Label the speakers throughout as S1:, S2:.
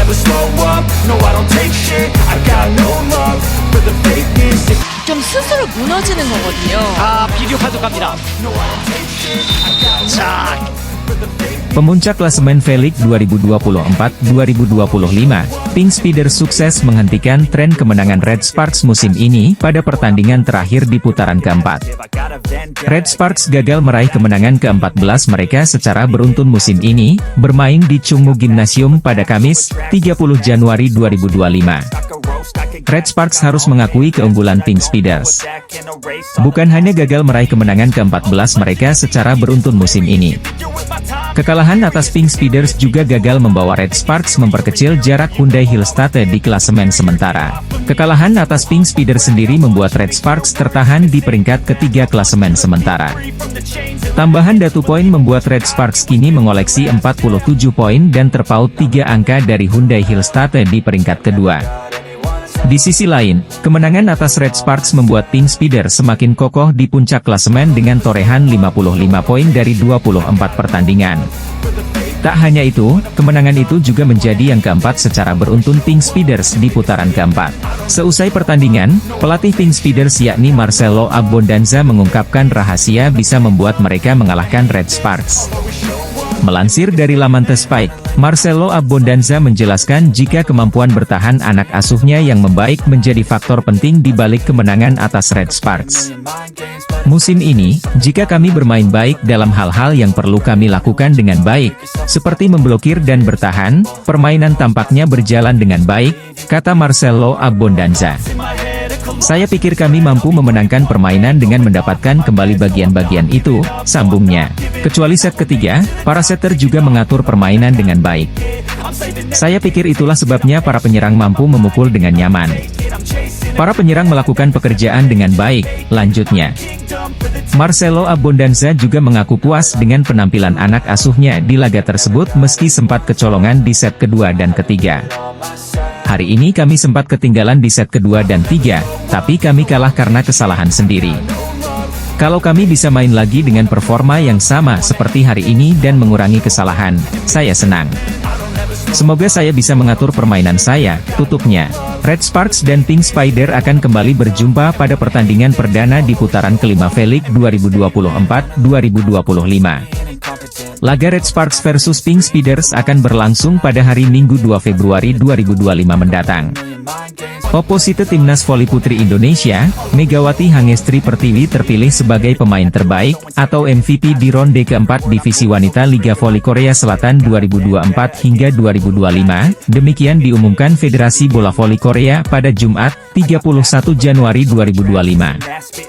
S1: never slow up, no I don't take shit. I got no love for the fakeness.
S2: 좀 스스로 무너지는 거거든요.
S3: 비디오 판독 갑니다. 자,
S4: Pemuncak klasemen V-League 2024-2025, Pink Speeders sukses menghentikan tren kemenangan Red Sparks musim ini pada pertandingan terakhir di putaran keempat. Red Sparks gagal meraih kemenangan ke-14 mereka secara beruntun musim ini, bermain di Chungmu Gymnasium pada Kamis, 30 Januari 2025. Red Sparks harus mengakui keunggulan Pink Speeders. Bukan hanya gagal meraih kemenangan ke-14 mereka secara beruntun musim ini. Kekalahan atas Pink Speeders juga gagal membawa Red Sparks memperkecil jarak Hyundai Hillstate di klasemen sementara. Kekalahan atas Pink Speeders sendiri membuat Red Sparks tertahan di peringkat ketiga klasemen sementara. Tambahan datu poin membuat Red Sparks kini mengoleksi 47 poin dan terpaut 3 angka dari Hyundai Hillstate di peringkat kedua. Di sisi lain, kemenangan atas Red Sparks membuat Pink Speeders semakin kokoh di puncak klasemen dengan torehan 55 poin dari 24 pertandingan. Tak hanya itu, kemenangan itu juga menjadi yang keempat secara beruntun Pink Speeders di putaran keempat. Seusai pertandingan, pelatih Pink Speeders yakni Marcelo Abbondanza mengungkapkan rahasia bisa membuat mereka mengalahkan Red Sparks. Melansir dari laman The Spike, Marcelo Abbondanza menjelaskan jika kemampuan bertahan anak asuhnya yang membaik menjadi faktor penting di balik kemenangan atas Red Sparks. Musim ini, jika kami bermain baik dalam hal-hal yang perlu kami lakukan dengan baik, seperti memblokir dan bertahan, permainan tampaknya berjalan dengan baik, kata Marcelo Abbondanza. Saya pikir kami mampu memenangkan permainan dengan mendapatkan kembali bagian-bagian itu, sambungnya. Kecuali set ketiga, para setter juga mengatur permainan dengan baik. Saya pikir itulah sebabnya para penyerang mampu memukul dengan nyaman. Para penyerang melakukan pekerjaan dengan baik, lanjutnya. Marcelo Abbondanza juga mengaku puas dengan penampilan anak asuhnya di laga tersebut meski sempat kecolongan di set kedua dan ketiga. Hari ini kami sempat ketinggalan di set kedua dan tiga, tapi kami kalah karena kesalahan sendiri. Kalau kami bisa main lagi dengan performa yang sama seperti hari ini dan mengurangi kesalahan, saya senang. Semoga saya bisa mengatur permainan saya, tutupnya. Red Sparks dan Pink Spider akan kembali berjumpa pada pertandingan perdana di putaran kelima V-League 2024-2025. Laga Red Sparks versus Pink Speeders akan berlangsung pada hari Minggu 2 Februari 2025 mendatang. Oposite Timnas Voli Putri Indonesia, Megawati Hangestri Pertiwi terpilih sebagai pemain terbaik, atau MVP di ronde keempat Divisi Wanita Liga Voli Korea Selatan 2024 hingga 2025, demikian diumumkan Federasi Bola Voli Korea pada Jumat, 31 Januari 2025.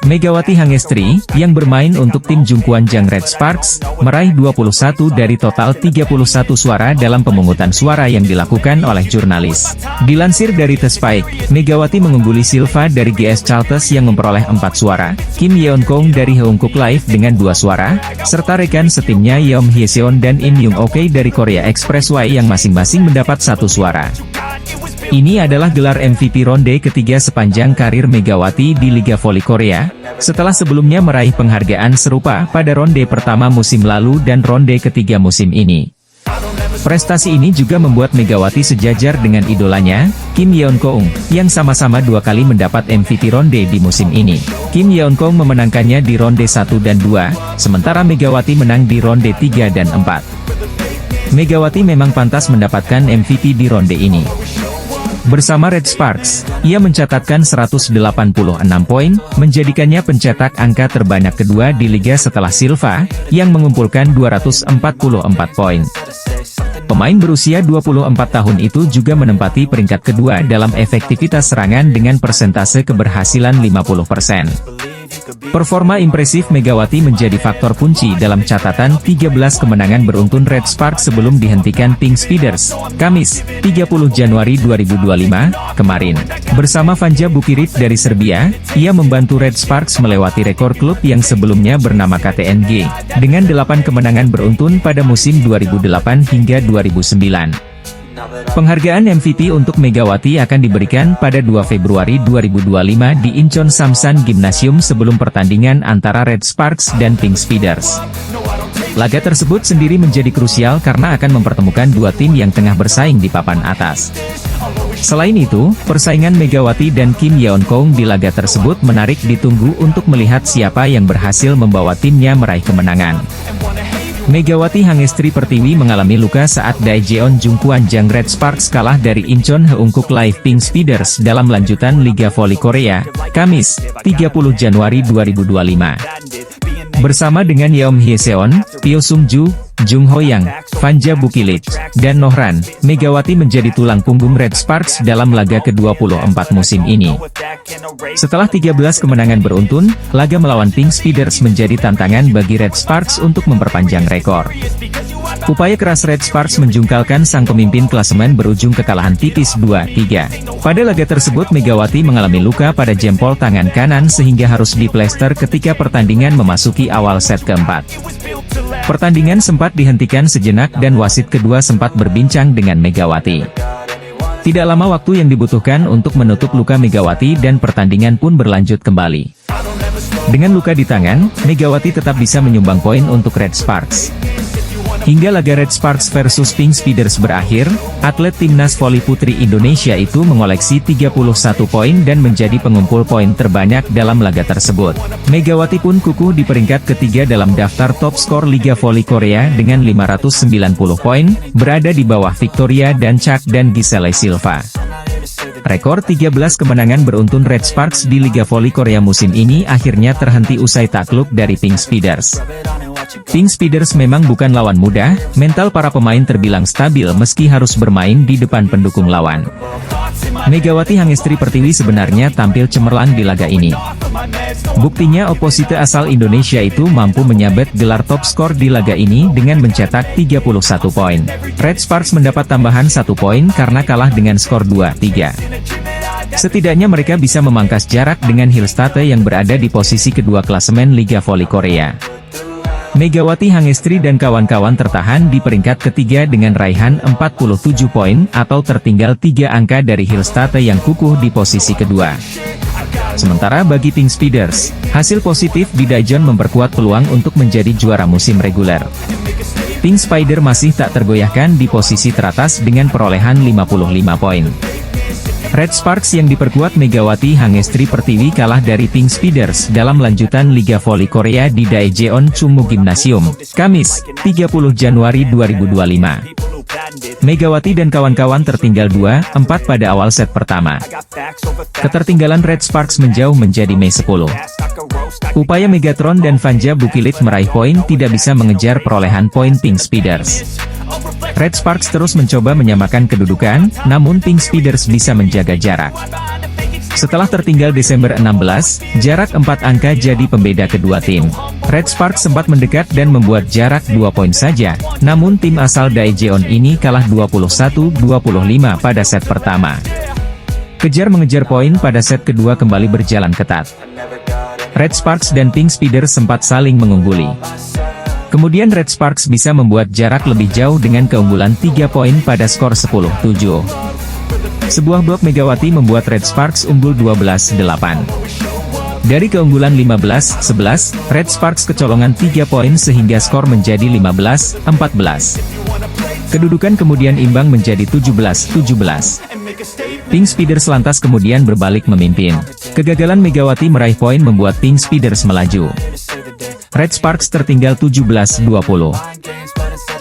S4: Megawati Hangestri, yang bermain untuk tim Jungkwanjang Red Sparks, meraih 21 dari total 31 suara dalam pemungutan suara yang dilakukan oleh jurnalis. Dilansir dari The Spike, Megawati mengungguli Silva dari GS Chalters yang memperoleh 4 suara, Kim Yeon Kong dari Heungkook Live dengan 2 suara, serta rekan setimnya Yeom Hyeseon dan In Young Ok dari Korea Expressway yang masing-masing mendapat 1 suara. Ini adalah gelar MVP ronde ketiga sepanjang karir Megawati di Liga Voli Korea, setelah sebelumnya meraih penghargaan serupa pada ronde pertama musim lalu dan ronde ketiga musim ini. Prestasi ini juga membuat Megawati sejajar dengan idolanya, Kim Yeon Kong, yang sama-sama 2 kali mendapat MVP ronde di musim ini. Kim Yeon Kong memenangkannya di ronde 1 dan 2, sementara Megawati menang di ronde 3 dan 4. Megawati memang pantas mendapatkan MVP di ronde ini. Bersama Red Sparks, ia mencatatkan 186 poin, menjadikannya pencetak angka terbanyak kedua di liga setelah Silva, yang mengumpulkan 244 poin. Pemain berusia 24 tahun itu juga menempati peringkat kedua dalam efektivitas serangan dengan persentase keberhasilan 50%. Performa impresif Megawati menjadi faktor kunci dalam catatan 13 kemenangan beruntun Red Sparks sebelum dihentikan Pink Speeders, Kamis, 30 Januari 2025, kemarin. Bersama Vanja Bukirit dari Serbia, ia membantu Red Sparks melewati rekor klub yang sebelumnya bernama KTNG, dengan 8 kemenangan beruntun pada musim 2008 hingga 2009. Penghargaan MVP untuk Megawati akan diberikan pada 2 Februari 2025 di Incheon Samsan Gymnasium sebelum pertandingan antara Red Sparks dan Pink Speeders. Laga tersebut sendiri menjadi krusial karena akan mempertemukan dua tim yang tengah bersaing di papan atas. Selain itu, persaingan Megawati dan Kim Yeon Kong di laga tersebut menarik ditunggu untuk melihat siapa yang berhasil membawa timnya meraih kemenangan. Megawati Hangestri Pertiwi mengalami luka saat Daejeon Jungkwanjang Red Sparks kalah dari Incheon Heungkuk Live Pink Speeders dalam lanjutan Liga Voli Korea, Kamis, 30 Januari 2025. Bersama dengan Yeom Hyeseon, Pyo Sungju, Jung Hoyang, Fanja Bukilit, dan Nohran, Megawati menjadi tulang punggung Red Sparks dalam laga ke-24 musim ini. Setelah 13 kemenangan beruntun, laga melawan Pink Speeders menjadi tantangan bagi Red Sparks untuk memperpanjang rekor. Upaya keras Red Sparks menjungkalkan sang pemimpin klasemen berujung kekalahan tipis 2-3. Pada laga tersebut Megawati mengalami luka pada jempol tangan kanan sehingga harus diplester ketika pertandingan memasuki awal set keempat. Pertandingan sempat dihentikan sejenak dan wasit kedua sempat berbincang dengan Megawati. Tidak lama waktu yang dibutuhkan untuk menutup luka Megawati dan pertandingan pun berlanjut kembali. Dengan luka di tangan, Megawati tetap bisa menyumbang poin untuk Red Sparks. Hingga laga Red Sparks versus Pink Speeders berakhir, atlet timnas voli putri Indonesia itu mengoleksi 31 poin dan menjadi pengumpul poin terbanyak dalam laga tersebut. Megawati pun kukuh di peringkat ketiga dalam daftar top skor Liga Voli Korea dengan 590 poin, berada di bawah Victoria dan Chak dan Giselle Silva. Rekor 13 kemenangan beruntun Red Sparks di Liga Voli Korea musim ini akhirnya terhenti usai takluk dari Pink Speeders. Pink Speeders memang bukan lawan mudah, mental para pemain terbilang stabil meski harus bermain di depan pendukung lawan. Megawati Hangestri Pertiwi sebenarnya tampil cemerlang di laga ini. Buktinya oposite asal Indonesia itu mampu menyabet gelar top skor di laga ini dengan mencetak 31 poin. Red Sparks mendapat tambahan 1 poin karena kalah dengan skor 2-3. Setidaknya mereka bisa memangkas jarak dengan Hillstate yang berada di posisi kedua klasemen Liga Voli Korea. Megawati Hangestri dan kawan-kawan tertahan di peringkat ketiga dengan raihan 47 poin atau tertinggal 3 angka dari Hillstate yang kukuh di posisi kedua. Sementara bagi Pink Speeders, hasil positif di Daejeon memperkuat peluang untuk menjadi juara musim reguler. Pink Spider masih tak tergoyahkan di posisi teratas dengan perolehan 55 poin. Red Sparks yang diperkuat Megawati Hangestri Pertiwi kalah dari Pink Speeders dalam lanjutan Liga Voli Korea di Daejeon Chungmu Gymnasium, Kamis, 30 Januari 2025. Megawati dan kawan-kawan tertinggal 2-4 pada awal set pertama. Ketertinggalan Red Sparks menjauh menjadi Mei 10. Upaya Megatron dan Fanja Bukilit meraih poin tidak bisa mengejar perolehan poin Pink Speeders. Red Sparks terus mencoba menyamakan kedudukan, namun Pink Speeders bisa menjaga jarak. Setelah tertinggal Desember 16, jarak 4 angka jadi pembeda kedua tim. Red Sparks sempat mendekat dan membuat jarak 2 poin saja, namun tim asal Daejeon ini kalah 21-25 pada set pertama. Kejar-mengejar poin pada set kedua kembali berjalan ketat. Red Sparks dan Pink Speeders sempat saling mengungguli. Kemudian Red Sparks bisa membuat jarak lebih jauh dengan keunggulan 3 poin pada skor 10-7. Sebuah blok Megawati membuat Red Sparks unggul 12-8. Dari keunggulan 15-11, Red Sparks kecolongan 3 poin sehingga skor menjadi 15-14. Kedudukan kemudian imbang menjadi 17-17. Pink Speeders lantas kemudian berbalik memimpin. Kegagalan Megawati meraih poin membuat Pink Speeders melaju. Red Sparks tertinggal 17-20.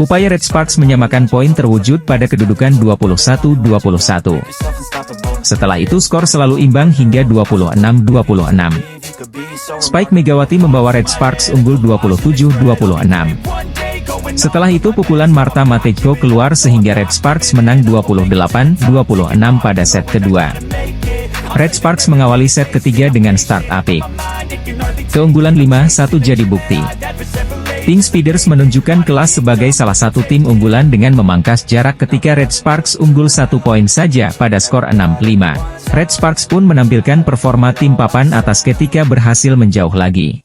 S4: Upaya Red Sparks menyamakan poin terwujud pada kedudukan 21-21. Setelah itu skor selalu imbang hingga 26-26. Spike Megawati membawa Red Sparks unggul 27-26. Setelah itu pukulan Marta Matejko keluar sehingga Red Sparks menang 28-26 pada set kedua. Red Sparks mengawali set ketiga dengan start apik. Keunggulan 5-1 jadi bukti. Pink Speeders menunjukkan kelas sebagai salah satu tim unggulan dengan memangkas jarak ketika Red Sparks unggul 1 poin saja pada skor 6-5. Red Sparks pun menampilkan performa tim papan atas ketika berhasil menjauh lagi.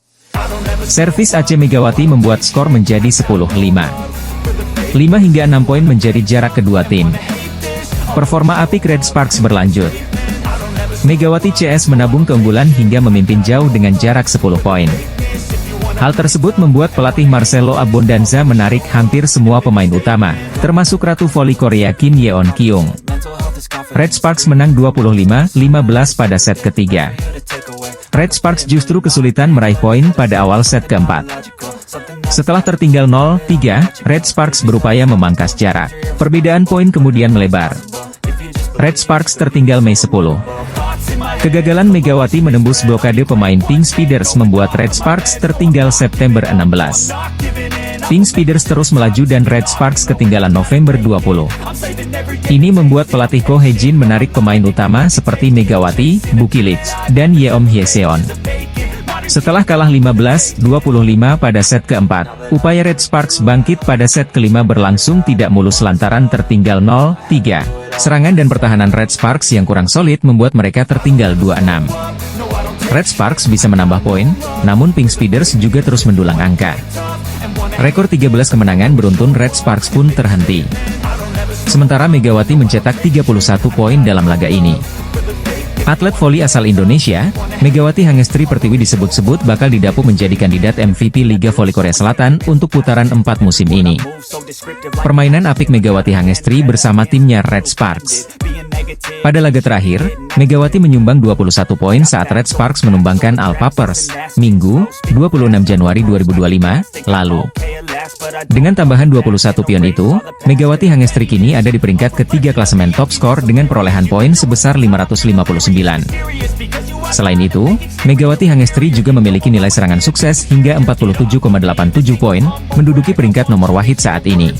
S4: Servis AC Megawati membuat skor menjadi 10-5. 5 hingga 6 poin menjadi jarak kedua tim. Performa apik Red Sparks berlanjut. Megawati CS menabung keunggulan hingga memimpin jauh dengan jarak 10 poin. Hal tersebut membuat pelatih Marcelo Abondanza menarik hampir semua pemain utama, termasuk Ratu Voli Korea Kim Yeon Kyung. Red Sparks menang 25-15 pada set ketiga. Red Sparks justru kesulitan meraih poin pada awal set keempat. Setelah tertinggal 0-3, Red Sparks berupaya memangkas jarak. Perbedaan poin kemudian melebar. Red Sparks tertinggal Mei 10. Kegagalan Megawati menembus blokade pemain Pink Speeders membuat Red Sparks tertinggal September 16. Pink Speeders terus melaju dan Red Sparks ketinggalan November 20. Ini membuat pelatih Ko Hye-jin menarik pemain utama seperti Megawati, Bukilich, dan Yeom Hyeseon. Setelah kalah 15-25 pada set keempat, upaya Red Sparks bangkit pada set kelima berlangsung tidak mulus lantaran tertinggal 0-3. Serangan dan pertahanan Red Sparks yang kurang solid membuat mereka tertinggal 2-6. Red Sparks bisa menambah poin, namun Pink Speeders juga terus mendulang angka. Rekor 13 kemenangan beruntun Red Sparks pun terhenti. Sementara Megawati mencetak 31 poin dalam laga ini. Atlet voli asal Indonesia, Megawati Hangestri Pertiwi disebut-sebut bakal didapuk menjadi kandidat MVP Liga Voli Korea Selatan untuk putaran 4 musim ini. Permainan apik Megawati Hangestri bersama timnya Red Sparks. Pada laga terakhir, Megawati menyumbang 21 poin saat Red Sparks menumbangkan Al Papers, Minggu, 26 Januari 2025, lalu. Dengan tambahan 21 pion itu, Megawati Hangestri kini ada di peringkat ketiga klasemen top skor dengan perolehan poin sebesar 559. Selain itu, Megawati Hangestri juga memiliki nilai serangan sukses hingga 47,87 poin, menduduki peringkat nomor wahid saat ini.